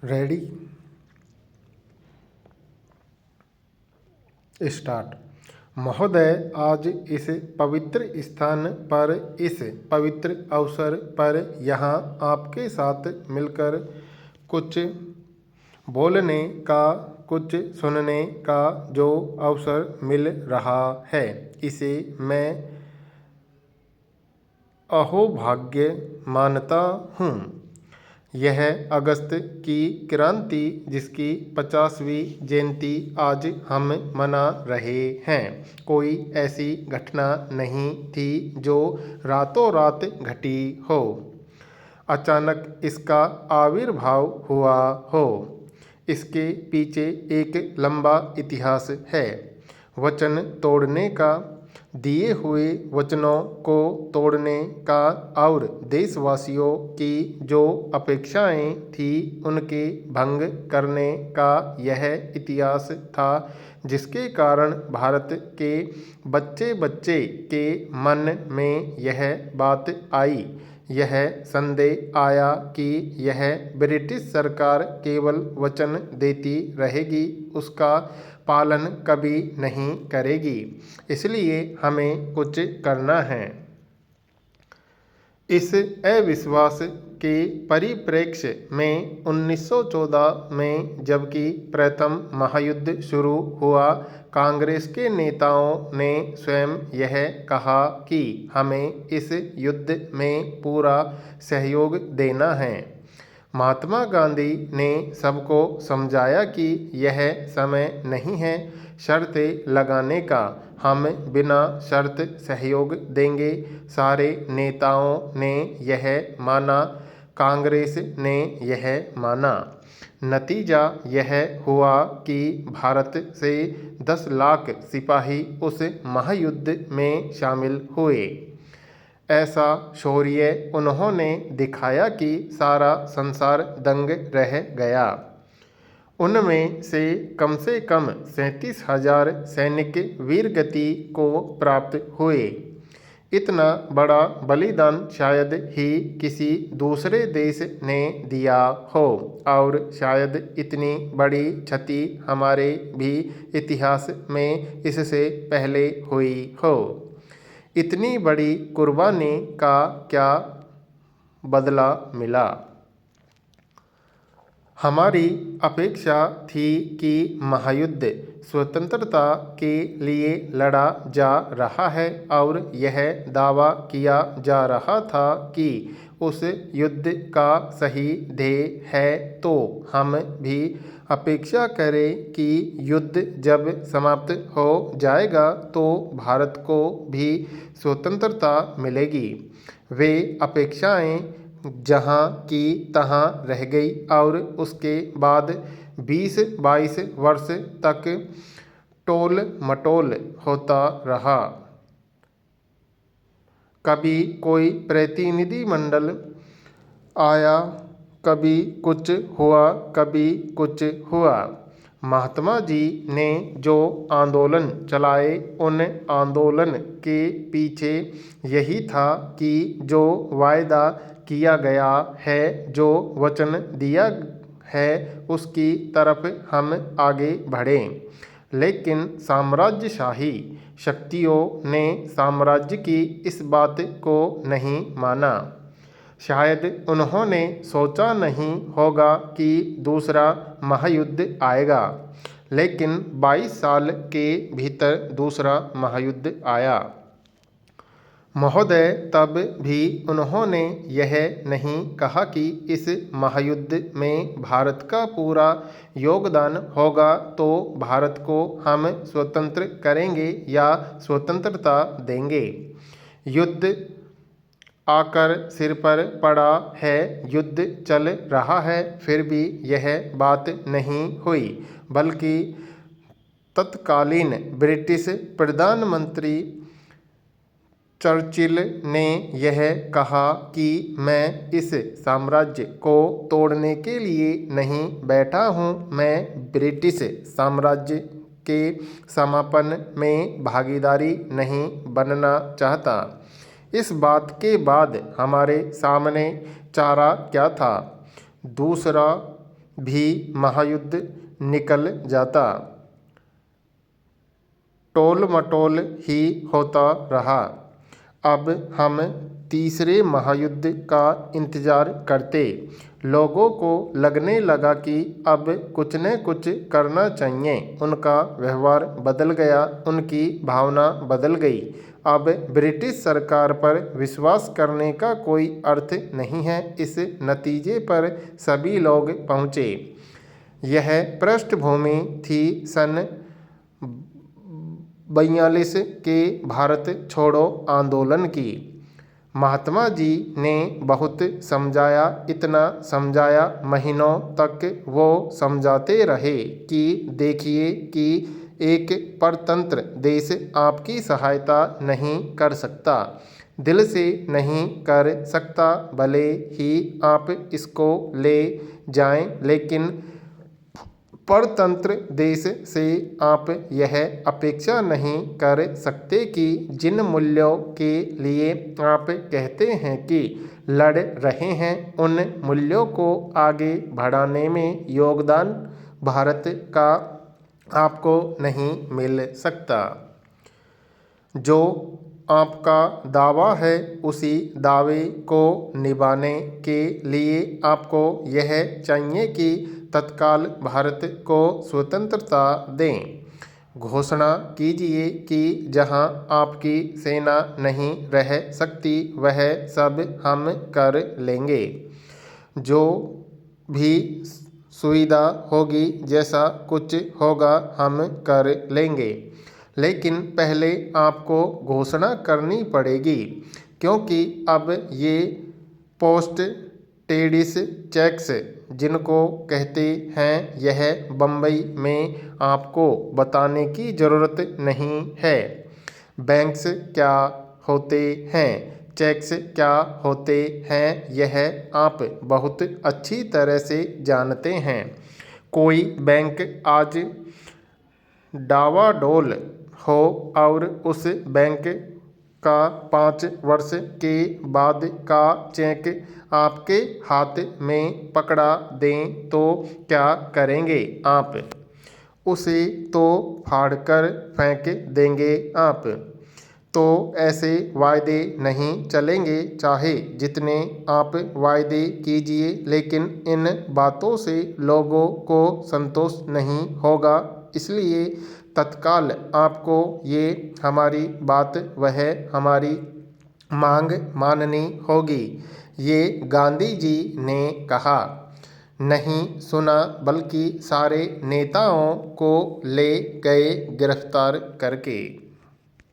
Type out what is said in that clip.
Ready start. महोदय, आज इस पवित्र स्थान पर, इस पवित्र अवसर पर यहाँ आपके साथ मिलकर कुछ बोलने का, कुछ सुनने का जो अवसर मिल रहा है, इसे मैं अहोभाग्य मानता हूँ। यह अगस्त की क्रांति, जिसकी 50वीं जयंती आज हम मना रहे हैं, कोई ऐसी घटना नहीं थी जो रातों रात घटी हो, अचानक इसका आविर्भाव हुआ हो। इसके पीछे एक लंबा इतिहास है। वचन तोड़ने का, दिए हुए वचनों को तोड़ने का और देशवासियों की जो अपेक्षाएं थी उनके भंग करने का यह इतिहास था, जिसके कारण भारत के बच्चे बच्चे के मन में यह बात आई, यह संदेह आया कि यह ब्रिटिश सरकार केवल वचन देती रहेगी, उसका पालन कभी नहीं करेगी, इसलिए हमें कुछ करना है। इस अविश्वास के परिप्रेक्ष्य में 1914 में जबकि प्रथम महायुद्ध शुरू हुआ, कांग्रेस के नेताओं ने स्वयं यह कहा कि हमें इस युद्ध में पूरा सहयोग देना है। महात्मा गांधी ने सबको समझाया कि यह समय नहीं है शर्तें लगाने का, हम बिना शर्त सहयोग देंगे। सारे नेताओं ने यह माना, कांग्रेस ने यह माना। नतीजा यह हुआ कि भारत से 10 लाख सिपाही उस महायुद्ध में शामिल हुए। ऐसा शौर्य उन्होंने दिखाया कि सारा संसार दंग रह गया। उनमें से कम 37,000 सैनिक वीरगति को प्राप्त हुए। इतना बड़ा बलिदान शायद ही किसी दूसरे देश ने दिया हो, और शायद इतनी बड़ी क्षति हमारे भी इतिहास में इससे पहले हुई हो। इतनी बड़ी कुर्बानी का क्या बदला मिला? हमारी अपेक्षा थी कि महायुद्ध स्वतंत्रता के लिए लड़ा जा रहा है, और यह दावा किया जा रहा था कि उस युद्ध का सही ध्येय है, तो हम भी अपेक्षा करें कि युद्ध जब समाप्त हो जाएगा तो भारत को भी स्वतंत्रता मिलेगी। वे अपेक्षाएं जहाँ की तहाँ रह गई, और उसके बाद 20-22 वर्ष तक टोल मटोल होता रहा। कभी कोई प्रतिनिधिमंडल आया, कभी कुछ हुआ, कभी कुछ हुआ। महात्मा जी ने जो आंदोलन चलाए, उन आंदोलन के पीछे यही था कि जो वायदा किया गया है, जो वचन दिया है, उसकी तरफ हम आगे बढ़ें। लेकिन साम्राज्यशाही शक्तियों ने साम्राज्य की इस बात को नहीं माना। शायद उन्होंने सोचा नहीं होगा कि दूसरा महायुद्ध आएगा, लेकिन 22 साल के भीतर दूसरा महायुद्ध आया। महोदय, तब भी उन्होंने यह नहीं कहा कि इस महायुद्ध में भारत का पूरा योगदान होगा, तो भारत को हम स्वतंत्र करेंगे या स्वतंत्रता देंगे। युद्ध आकर सिर पर पड़ा है, युद्ध चल रहा है, फिर भी यह बात नहीं हुई, बल्कि तत्कालीन ब्रिटिश प्रधानमंत्री चर्चिल ने यह कहा कि मैं इस साम्राज्य को तोड़ने के लिए नहीं बैठा हूँ, मैं ब्रिटिश साम्राज्य के समापन में भागीदारी नहीं बनना चाहता। इस बात के बाद हमारे सामने चारा क्या था? दूसरा भी महायुद्ध निकल जाता। टोल मटोल ही होता रहा। अब हम तीसरे महायुद्ध का इंतजार करते। लोगों को लगने लगा कि अब कुछ न कुछ करना चाहिए। उनका व्यवहार बदल गया, उनकी भावना बदल गई। अब ब्रिटिश सरकार पर विश्वास करने का कोई अर्थ नहीं है। इस नतीजे पर सभी लोग पहुँचे। यह पृष्ठभूमि थी सन 42 के भारत छोड़ो आंदोलन की। महात्मा जी ने बहुत समझाया, इतना समझाया, महीनों तक वो समझाते रहे कि देखिए कि एक परतंत्र देश आपकी सहायता नहीं कर सकता, दिल से नहीं कर सकता, भले ही आप इसको ले जाएं, लेकिन परतंत्र देश से आप यह अपेक्षा नहीं कर सकते कि जिन मूल्यों के लिए आप कहते हैं कि लड़ रहे हैं, उन मूल्यों को आगे बढ़ाने में योगदान भारत का आपको नहीं मिल सकता। जो आपका दावा है, उसी दावे को निभाने के लिए आपको यह चाहिए कि तत्काल भारत को स्वतंत्रता दें। घोषणा कीजिए कि जहां आपकी सेना नहीं रह सकती, वह सब हम कर लेंगे। जो भी सुविधा होगी, जैसा कुछ होगा, हम कर लेंगे। लेकिन पहले आपको घोषणा करनी पड़ेगी, क्योंकि अब ये पोस्ट टेडिस चेक्स जिनको कहते हैं, यह बम्बई में आपको बताने की ज़रूरत नहीं है। बैंक्स क्या होते हैं, चेक्स क्या होते हैं, यह आप बहुत अच्छी तरह से जानते हैं। कोई बैंक आज डावाडोल हो और उस बैंक का 5 वर्ष के बाद का चेक आपके हाथ में पकड़ा दें तो क्या करेंगे आप? उसे तो फाड़कर फेंक देंगे आप। तो ऐसे वायदे नहीं चलेंगे, चाहे जितने आप वायदे कीजिए, लेकिन इन बातों से लोगों को संतोष नहीं होगा। इसलिए तत्काल आपको ये हमारी बात, वह हमारी मांग माननी होगी। ये गांधी जी ने कहा। नहीं सुना, बल्कि सारे नेताओं को ले गए गिरफ्तार करके।